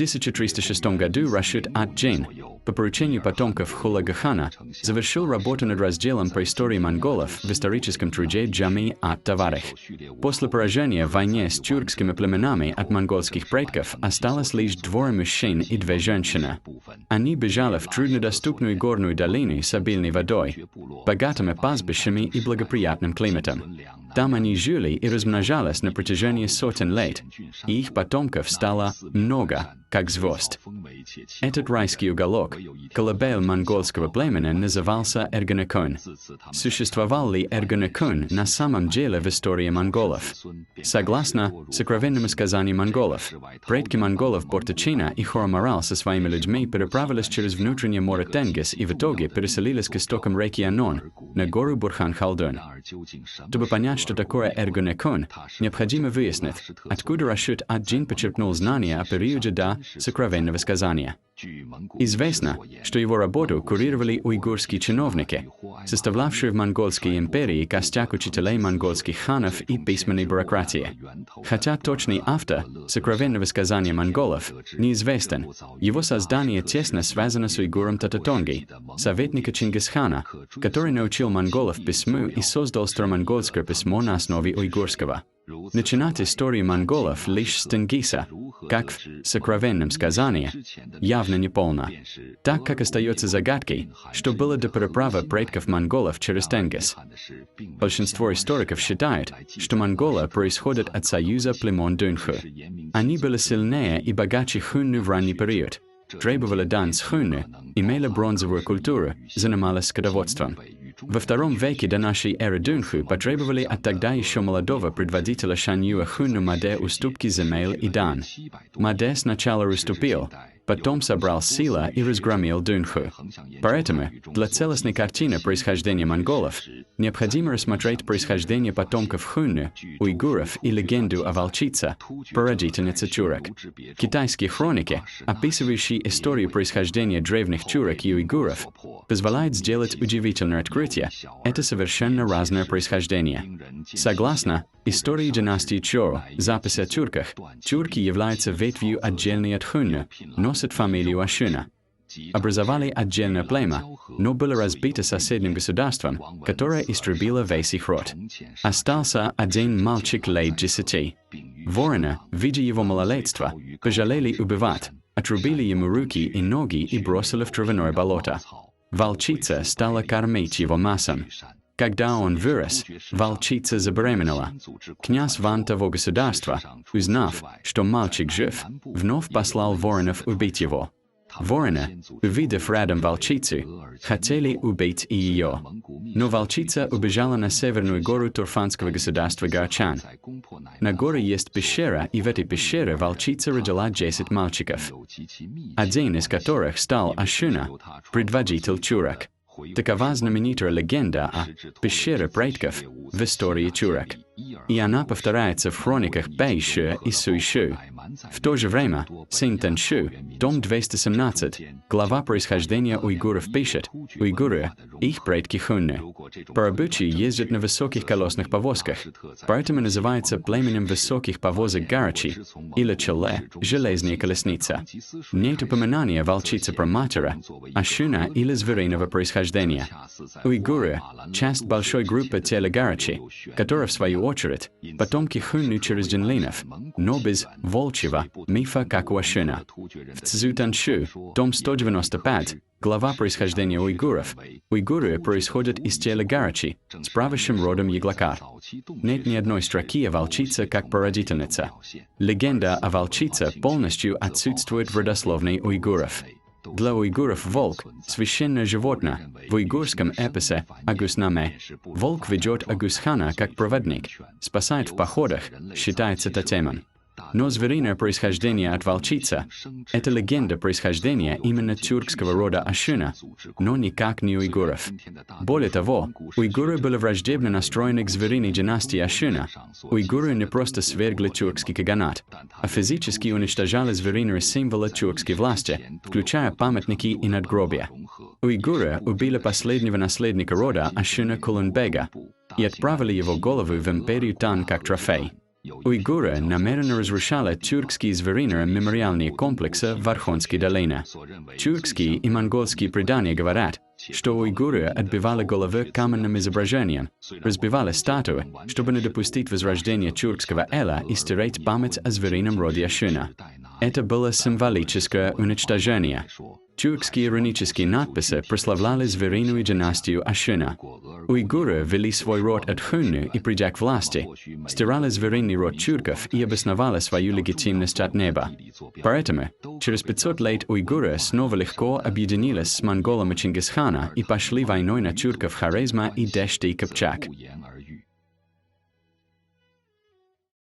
1306 году Рашид ад-Дин по поручению потомков Хулагахана завершил работу над разделом по истории монголов в историческом труде Джами ат-Таварих. После поражения в войне с тюркскими племенами от монгольских предков осталось лишь 2 мужчин и 2 женщины. Они бежали в труднодоступную горную долину с обильной водой, богатыми пастбищами и благоприятным климатом. Там они жили и размножались на протяжении сотен лет, и их потомков стало много, как звезд. Этот райский уголок, колыбель монгольского племени, назывался Эргенекон. Существовал ли Эргенекон на самом деле в истории монголов? Согласно сокровенному сказанию монголов, предки монголов Бортачина и Хоромарал со своими людьми переправились через внутреннее море Тенгис и в итоге переселились к истокам реки Анон, на гору Бурхан-Халдун. Чтобы понять, что такое Эргенекон, необходимо выяснить, откуда Рашид ад-Дин почерпнул знания о периоде до сокровенного сказания. Известно, что его работу курировали уйгурские чиновники, составлявшие в Монгольской империи костяк учителей монгольских ханов и письменной бюрократии. Хотя точный автор сокровенного сказания монголов неизвестен, его создание тесно связано с уйгуром Тататонги, советника Чингисхана, который научил монголов письму и создал старомонгольское письмо на основе уйгурского. Начинать историю монголов лишь с Тенгиса, как в сокровенном сказании, явно неполно, так как остается загадкой, что было до переправы предков монголов через Тенгис. Большинство историков считают, что монголы происходят от союза племен Дунху. Они были сильнее и богаче хунну в ранний период, требовали дань с хунну, имели бронзовую культуру, занимались скотоводством. Во II веке до нашей эры Дунху потребовали от тогда еще молодого предводителя Шаньюа Хунну Маде уступки земель и дан. Маде сначала уступил, потом собрал силы и разгромил Дунху. Поэтому для целостной картины происхождения монголов необходимо рассмотреть происхождение потомков Хунну, уйгуров и легенду о волчице, прародительнице тюрок. Китайские хроники, описывающие историю происхождения древних тюрок и уйгуров, позволяют сделать удивительное открытие. Это совершенно разное происхождение. Согласно истории династии Чоу, записи о тюрках, тюрки являются ветвью отдельной от Хунну, носят фамилию Ашуна. Образовали отдельное племя, но было разбито соседним государством, которое истребило весь их род. Остался один мальчик лет 10. Воины, видя его малолетство, пожалели убивать, отрубили ему руки и ноги и бросили в травяное болото. Волчица стала кормить его мясом. Когда он вырос, волчица забеременела. Князь Ван того государства, узнав, что мальчик жив, вновь послал воинов убить его. Воины, увидев рядом волчицу, хотели убить и ее. Но волчица убежала на северную гору турфанского государства Гарчан. На горе есть пещера, и в этой пещере волчица родила 10 мальчиков, один из которых стал Ашуна, предводитель тюрок. Такова знаменитая легенда о пещере предков в истории тюрок. И она повторяется в хрониках Бэйшу и Суйшу. В то же время Син Тэншу, том 217, глава происхождения уйгуров пишет: уйгуры, их предки хунны. По обычаю ездят на высоких колесных повозках, поэтому называется племенем высоких повозок гарачи, или челе, железная колесница. Нет упоминания волчицы про матера, ашуна или звериного происхождения. Уйгуры – часть большой группы телегарачи, которая, в свою очередь, потомки хунны через джинлинов, но без волчьего мифа, как у Ашуна. В Цзу Таншу, том 195, глава происхождения уйгуров, уйгуры происходят из телегарачи с правящим родом Яглакар. Нет ни одной строки о волчице как прародительнице. Легенда о волчице полностью отсутствует в родословной уйгуров. Для уйгуров волк – священное животное. В уйгурском эпосе «Агуснаме» волк ведет Агусхана как проводник, спасает в походах, считается тотемом. Но звериное происхождение от волчицы – это легенда происхождения именно тюркского рода Ашуна, но никак не уйгуров. Более того, уйгуры были враждебно настроены к звериной династии Ашуна. Уйгуры не просто свергли тюркский каганат, а физически уничтожали звериные символы тюркской власти, включая памятники и надгробия. Уйгуры убили последнего наследника рода Ашуна Кулунбега и отправили его голову в империю Тан как трофей. Уйгуры намеренно разрушали тюркские звериные мемориальные комплексы в Архонской долине. Тюркские и монгольские предания говорят, что уйгуры отбивали головы каменным изображением, разбивали статуи, чтобы не допустить возрождения тюркского эла и стереть память о зверином роде Ашина. Это было символическое уничтожение. Тюркские иронические надписи прославляли звериную династию Ашина. Уйгуры вели свой род от Хунну и, придя к власти, стирали звериный род тюрков и обосновали свою легитимность от неба. Поэтому, через 500 лет уйгуры снова легко объединились с монголом Чингисхана и пошли войной на тюрков Хорезма и Дешти и Кыпчак.